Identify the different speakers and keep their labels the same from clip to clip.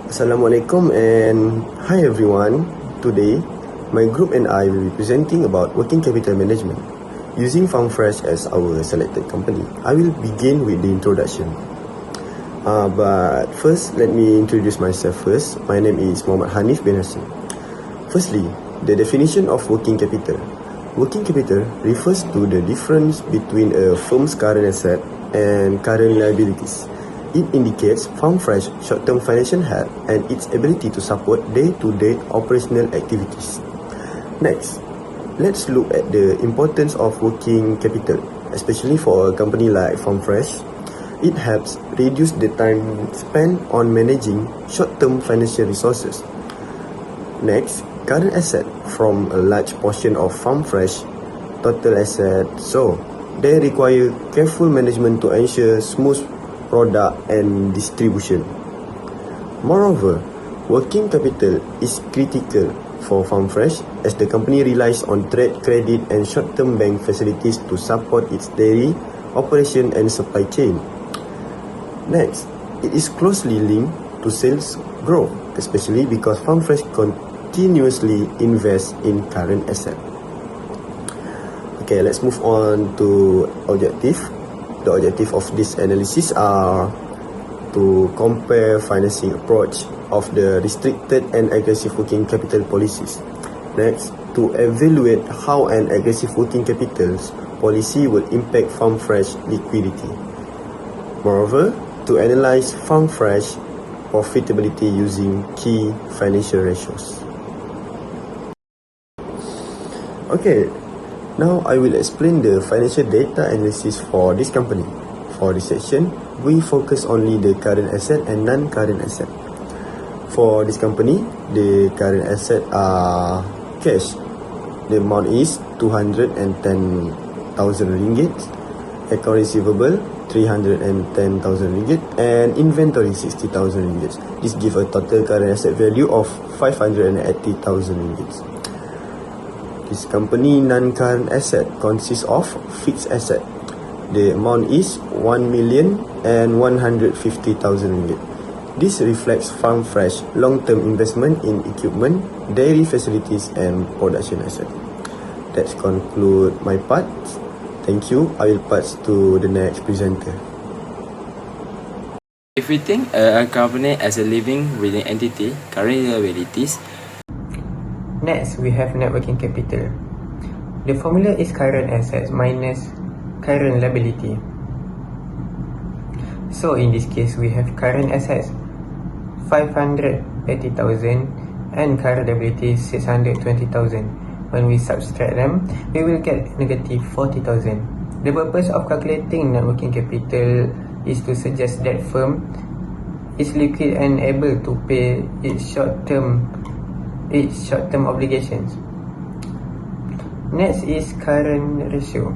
Speaker 1: Assalamualaikum and hi everyone. Today, my group and I will be presenting about working capital management using FarmFresh as our selected company. I will begin with the introduction. But first, let me introduce myself first. My name is Muhammad Hanif bin Hassan. Firstly, the definition of working capital. Working capital refers to the difference between a firm's current asset and current liabilities. It indicates FarmFresh short-term financial health and its ability to support day-to-day operational activities. Next, let's look at the importance of working capital, especially for a company like FarmFresh. It helps reduce the time spent on managing short-term financial resources. Next, current asset from a large portion of FarmFresh total asset, so they require careful management to ensure smooth product and distribution. Moreover, working capital is critical for FarmFresh as the company relies on trade credit and short-term bank facilities to support its daily operation and supply chain. Next, it is closely linked to sales growth, especially because FarmFresh continuously invests in current asset. Okay, let's move on to objective. The objective of this analysis are to compare financing approach of the restricted and aggressive working capital policies. Next, to evaluate how an aggressive working capital policy will impact FarmFresh liquidity. Moreover, to analyze FarmFresh profitability using key financial ratios. Okay, now I will explain the financial data analysis for this company. For this section, we focus only the current asset and non-current asset. For this company, the current asset are cash. The amount is 210,000 ringgit. Account receivable 310,000 ringgit and inventory 60,000 ringgit. This give a total current asset value of 580,000 ringgit. This company non-current asset consists of fixed asset. The amount is 1,150,000 ringgit. This reflects FarmFresh long-term investment in equipment, dairy facilities and production asset. That conclude my part. Thank you. I will pass to the next presenter.
Speaker 2: If we think a company as a living, breathing entity, current liabilities.
Speaker 3: Next, we have net working capital. The formula is current assets minus current liability. So in this case, we have current assets 580,000 and current liabilities 620,000. When we subtract them, we will get negative 40,000. The purpose of calculating net working capital is to suggest that firm is liquid and able to pay its short-term obligations. Next is current ratio.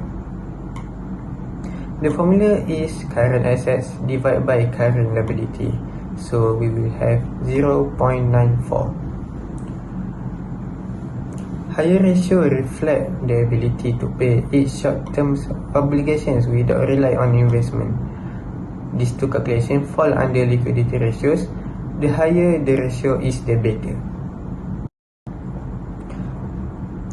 Speaker 3: The formula is current assets divided by current liability. So we will have 0.94. Higher ratio reflect the ability to pay its short-term obligations without rely on investment. These two calculations fall under liquidity ratios. The higher the ratio is, the better.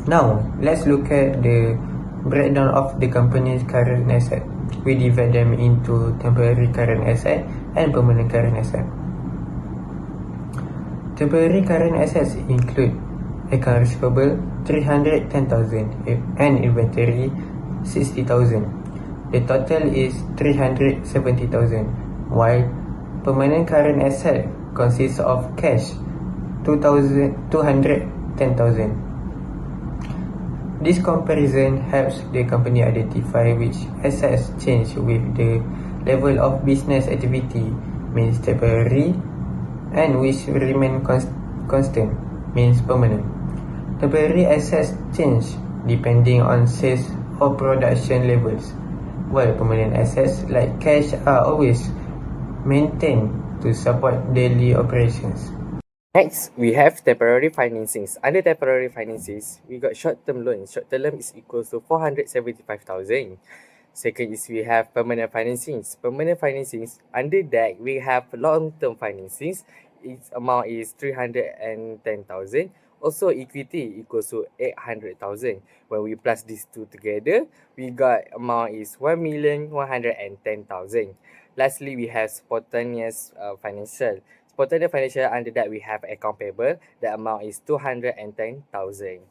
Speaker 3: Now, let's look at the breakdown of the company's current asset. We divide them into temporary current asset and permanent current asset. Temporary current assets include account receivable 310,000 and inventory 60,000. The total is 370,000, while permanent current asset consists of cash 210,000. This comparison helps the company identify which assets change with the level of business activity, means temporary, and which remain constant, means permanent. Temporary assets change depending on sales or production levels, while permanent assets like cash are always maintained to support daily operations.
Speaker 2: Next, we have temporary financings. Under temporary financings, we got short-term loans. Short-term loan is equal to 475,000. Second is we have permanent financings. Permanent financings, under that we have long-term financings. its amount is 310,000. Also, equity equals to 800,000. When we plus these two together, we got amount is 1,110,000. Lastly, we have spontaneous financial. Spontaneous financial, under that we have account payable. The amount is 210,000.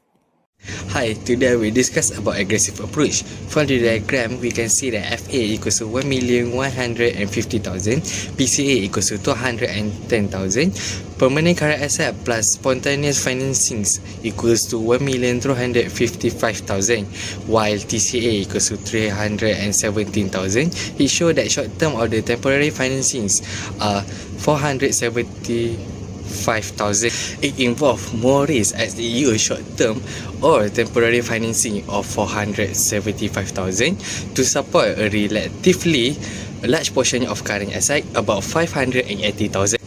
Speaker 4: Hi, today we discuss about aggressive approach. From the diagram, we can see that FA equals to 1,150,000, PCA equals to 210,000, permanent current asset plus spontaneous financings equals to 1,355,000, while TCA equals to 317,000. It shows that short term or the temporary financings are 475,000. It involves more risk as they use short term or temporary financing of 475,000 to support a relatively large portion of current asset, about 580,000.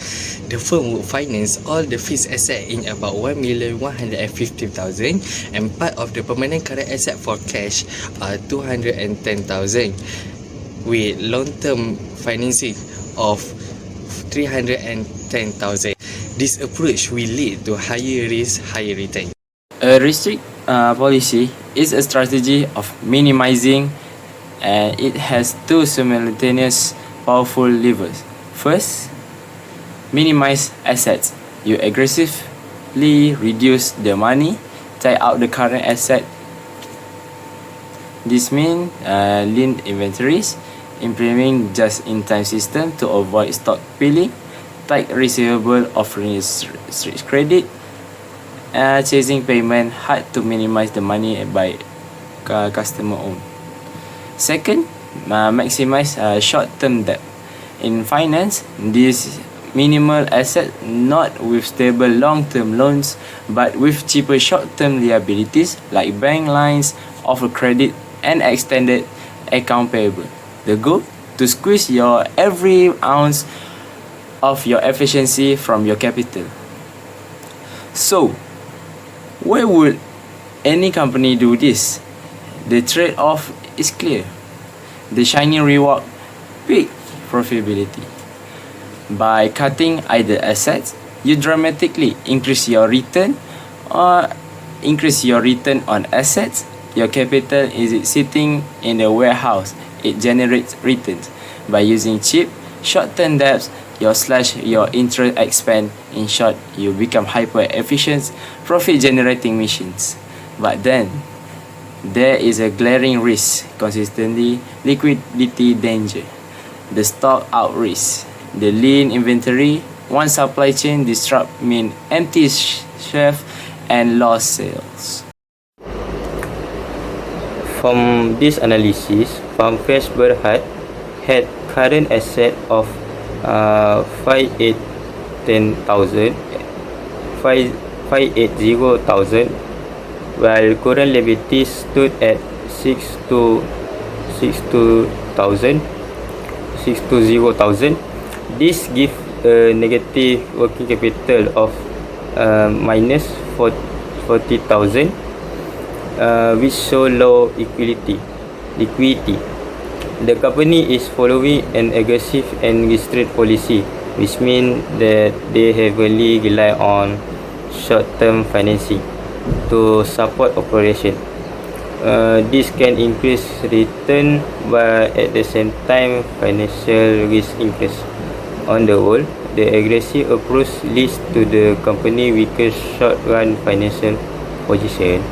Speaker 4: The firm would finance all the fixed asset in about 1,150,000 and part of the permanent current asset for cash are 210,000 with long-term financing of 310,000. This approach will lead to higher risk, higher return.
Speaker 5: A restrict policy is a strategy of minimizing, and it has two simultaneous powerful levers. First, minimize assets. You aggressively reduce the money tied out the current asset. This means lean inventories, implementing just-in-time system to avoid stockpiling, tight receivable offering strict credit, chasing payment hard to minimize the money by customer own. Second, maximize short-term debt. In finance, this minimal asset not with stable long-term loans but with cheaper short-term liabilities like bank lines, offer credit, and extended account payable. The goal? To squeeze your every ounce of your efficiency from your capital. So, why would any company do this? The trade-off is clear. The shiny reward, big profitability. By cutting idle assets, you dramatically increase your return on assets. Your capital is sitting in the warehouse. It generates returns. By using cheap, short-term debts, you slash your interest expense. In short, you become hyper-efficient, profit-generating machines. But then, there is a glaring risk, consistently liquidity danger, the stock out risk, the lean inventory. One supply chain disrupt mean empty shelf and lost sales.
Speaker 3: From this analysis, FarmFresh Berhad had current asset of 580,000, while current liabilities stood at 620,000. This gives a negative working capital of minus 40,000, which show low liquidity. The company is following an aggressive and restrained policy, which means that they heavily rely on short-term financing to support operation. This can increase return, but at the same time, financial risk increase. On the whole, the aggressive approach leads to the company weaker short-run financial position.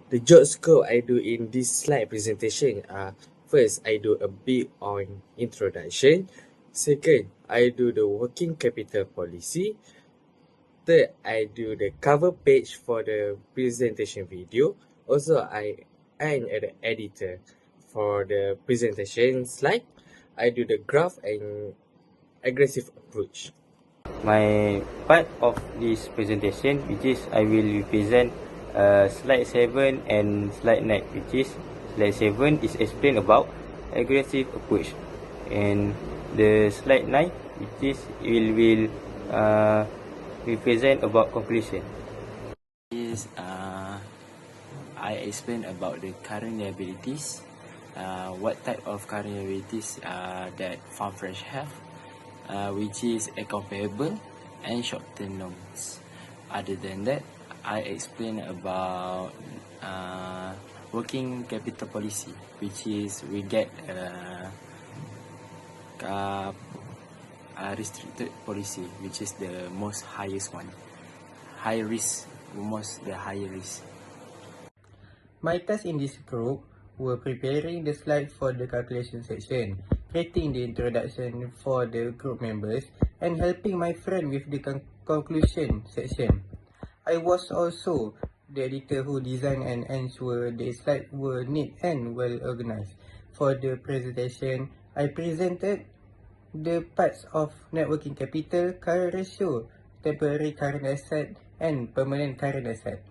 Speaker 2: The job scope I do in this slide presentation are: first, I do a bit on introduction. Second, I do the working capital policy. Third, I do the cover page for the presentation video. Also, I am the editor for the presentation slide. I do the graph and aggressive approach.
Speaker 3: My part of this presentation, which is I will represent slide 7 and slide 9, which is slide 7 is explain about aggressive approach, and the slide 9, which is will represent about conclusion.
Speaker 5: I explain about the current liabilities, what type of current liabilities that FarmFresh have, which is account payable and short-term loans. Other than that, I explain about working capital policy, which is we get restricted policy, which is the most highest one. High risk, the higher risk.
Speaker 3: My tasks in this group were preparing the slides for the calculation section, creating the introduction for the group members, and helping my friend with the conclusion section. I was also the editor who designed and ensured the slides were neat and well organized. For the presentation, I presented the parts of net working capital, current ratio, temporary current asset, and permanent current asset.